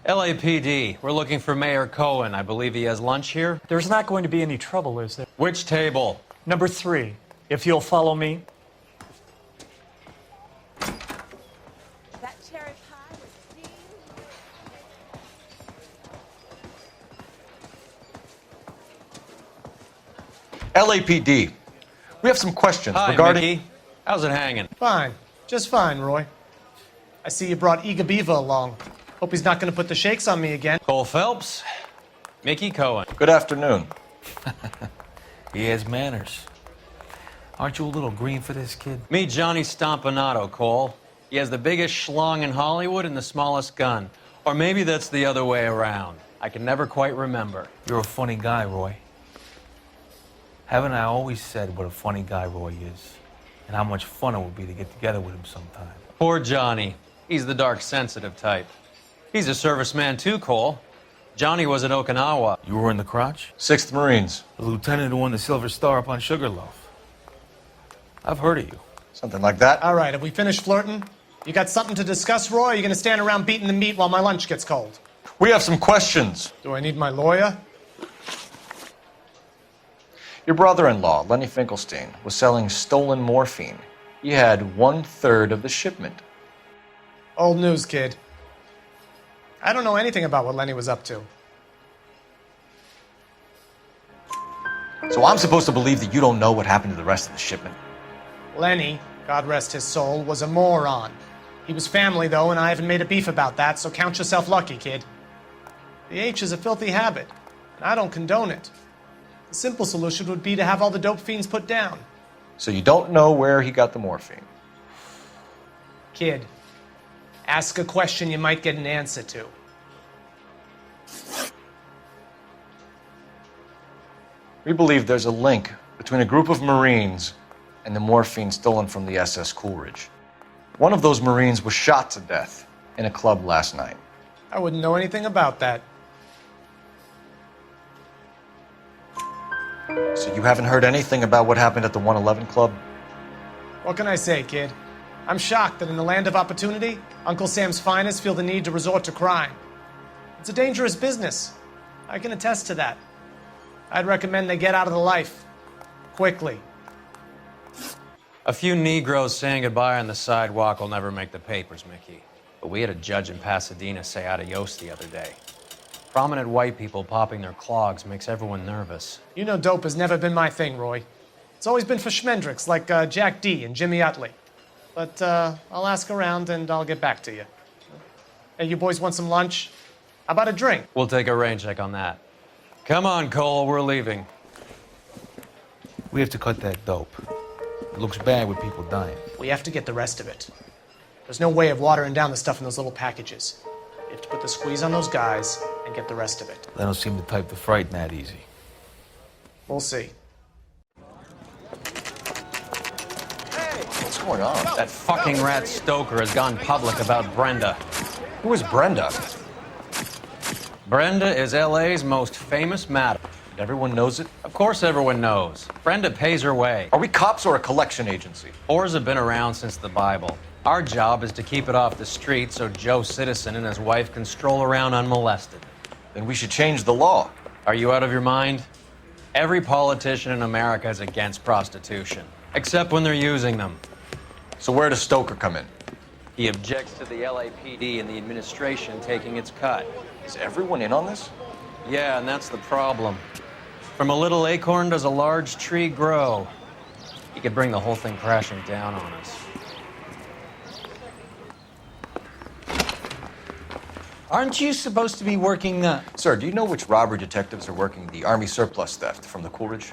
LAPD, we're looking for Mayor Cohen. I believe he has lunch here. There's not going to be any trouble, is there? Which table? Number 3, if you'll follow me. That cherry pie was steamed. LAPD, we have some questions Hi, regarding... Mickey. How's it hanging? Fine. Just fine, Roy. I see you brought Eaga Beaver along. Hope he's not going to put the shakes on me again. Cole Phelps, Mickey Cohen. Good afternoon. He has manners. Aren't you a little green for this kid? Meet Johnny Stompanato, Cole. He has the biggest schlong in Hollywood and the smallest gun. Or maybe that's the other way around. I can never quite remember. You're a funny guy, Roy. Haven't I always said what a funny guy Roy is? And how much fun it would be to get together with him sometime. Poor Johnny. He's the dark, sensitive type. He's a serviceman too, Cole. Johnny was at Okinawa. You were in the crotch? 6th Marines. The lieutenant who won the Silver Star up on Sugarloaf. I've heard of you. Something like that. All right, have we finished flirting? You got something to discuss, Roy, or are you going to stand around beating the meat while my lunch gets cold? We have some questions. Do I need my lawyer? Your brother-in-law, Lenny Finkelstein, was selling stolen morphine. He had 1/3 of the shipment. Old news, kid. I don't know anything about what Lenny was up to. So I'm supposed to believe that you don't know what happened to the rest of the shipment? Lenny, God rest his soul, was a moron. He was family, though, and I haven't made a beef about that, so count yourself lucky, kid. The H is a filthy habit, and I don't condone it. The simple solution would be to have all the dope fiends put down. So you don't know where he got the morphine? Kid, ask a question you might get an answer to. We believe there's a link between a group of Marines and the morphine stolen from the SS Coolidge. One of those Marines was shot to death in a club last night. I wouldn't know anything about that. So you haven't heard anything about what happened at the 111 Club? What can I say, kid? I'm shocked that in the land of opportunity, Uncle Sam's finest feel the need to resort to crime. It's a dangerous business. I can attest to that. I'd recommend they get out of the life. Quickly. A few Negroes saying goodbye on the sidewalk will never make the papers, Mickey. But we had a judge in Pasadena say adios the other day. Prominent white people popping their clogs makes everyone nervous. You know dope has never been my thing, Roy. It's always been for schmendricks like Jack D. and Jimmy Utley. But I'll ask around and I'll get back to you. Hey, you boys want some lunch? How about a drink? We'll take a rain check on that. Come on, Cole, we're leaving. We have to cut that dope. It looks bad with people dying. We have to get the rest of it. There's no way of watering down the stuff in those little packages. You have to put the squeeze on those guys and get the rest of it. They don't seem the type to frighten that easy. We'll see. What's going on? That fucking rat Stoker has gone public about Brenda. Who is Brenda? Brenda is LA's most famous madam. Everyone knows it? Of course everyone knows. Brenda pays her way. Are we cops or a collection agency? Whores have been around since the Bible. Our job is to keep it off the street so Joe Citizen and his wife can stroll around unmolested. Then we should change the law. Are you out of your mind? Every politician in America is against prostitution, except when they're using them. So where does Stoker come in? He objects to the LAPD and the administration taking its cut. Is everyone in on this? Yeah, and that's the problem. From a little acorn does a large tree grow. He could bring the whole thing crashing down on us. Aren't you supposed to be working Sir, do you know which robbery detectives are working the Army surplus theft from the Coolidge?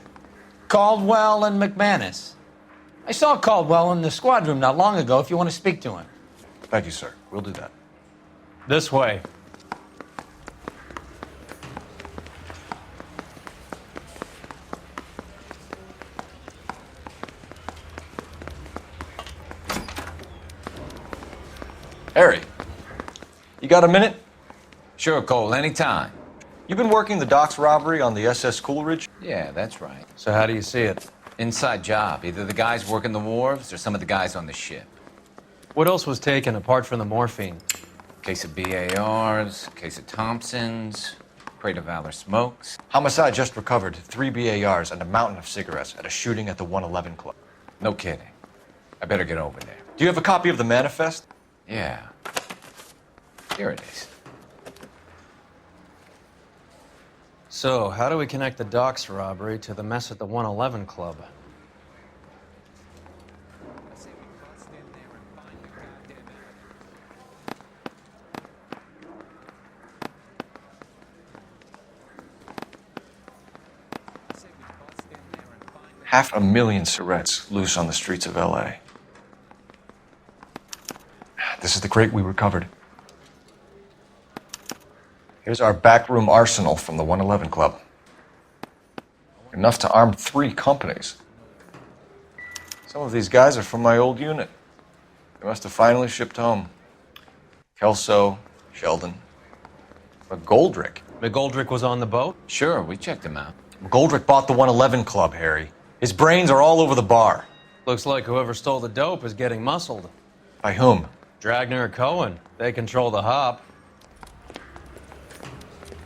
Caldwell and McManus? I saw Caldwell in the squad room not long ago if you want to speak to him. Thank you, sir. We'll do that. This way. Harry, you got a minute? Sure, Cole, anytime. You've been working the docks robbery on the SS Coolidge? Yeah, that's right. So how do you see it? Inside job. Either the guys working the wharves or some of the guys on the ship. What else was taken apart from the morphine? Case of BARs, case of Thompsons, crate of Valor smokes. Homicide just recovered 3 BARs and a mountain of cigarettes at a shooting at the 111 Club. No kidding. I better get over there. Do you have a copy of the manifest? Yeah. Here it is. So, how do we connect the docks robbery to the mess at the 111 Club? Half a million cigarettes loose on the streets of LA. This is the crate we recovered. Here's our backroom arsenal from the 111 Club. Enough to arm 3 companies. Some of these guys are from my old unit. They must have finally shipped home. Kelso, Sheldon, McGoldrick. McGoldrick was on the boat? Sure, we checked him out. McGoldrick bought the 111 Club, Harry. His brains are all over the bar. Looks like whoever stole the dope is getting muscled. By whom? Dragner or Cohen. They control the hop.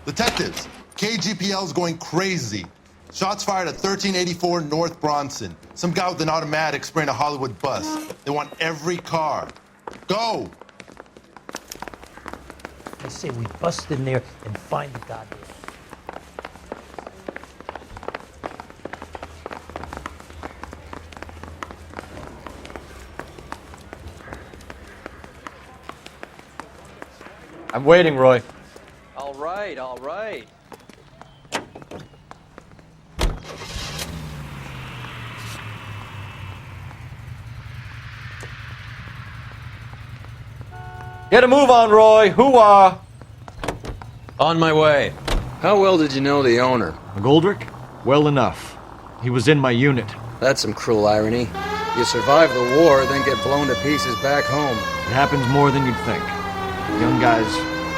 Detectives, KGPL's going crazy. Shots fired at 1384 North Bronson. Some guy with an automatic spraying a Hollywood bus. They want every car. Go! I say we bust in there and find the goddamn. I'm waiting, Roy. All right, all right. Get a move on, Roy. Hoo-ah. On my way. How well did you know the owner? McGoldrick? Well enough. He was in my unit. That's some cruel irony. You survive the war, then get blown to pieces back home. It happens more than you'd think. Young guys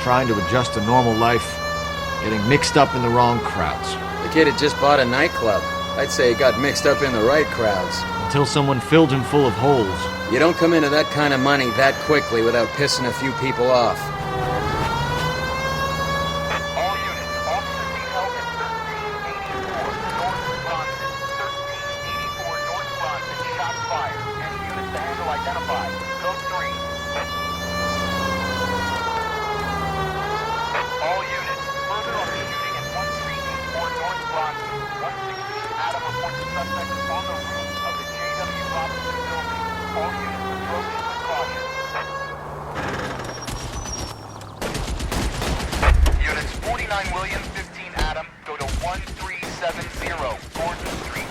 trying to adjust to normal life, getting mixed up in the wrong crowds. The kid had just bought a nightclub. I'd say he got mixed up in the right crowds. Until someone filled him full of holes. You don't come into that kind of money that quickly without pissing a few people off. All units, officer detail at 1384 North Bronson. 1384 North Bronson, shots fired. Any units to handle identified. Code 3. All units, further on the shooting at 1384 North Bronson. 116 Adam reports the suspect is on the roof of the J.W. Robinson building. All units approach with caution. Units 49 William, 15 Adam, go to 1370 Gordon Street.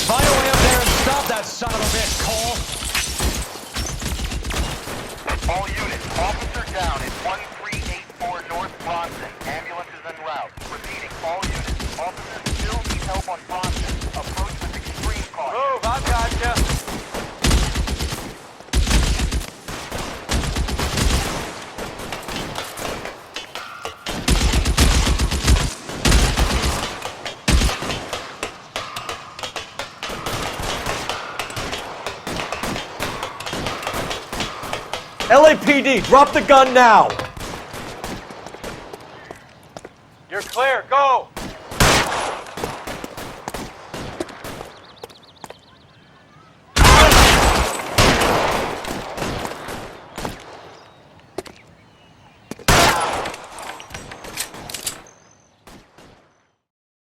Find a way up there and stop that son of a bitch, Cole! All units, officer down at 1384 North Bronson. Ambulance is en route. Repeating, all units, officers still need help on Bronson. Approach with extreme caution. Move, I've got you. LAPD, drop the gun now! You're clear, go!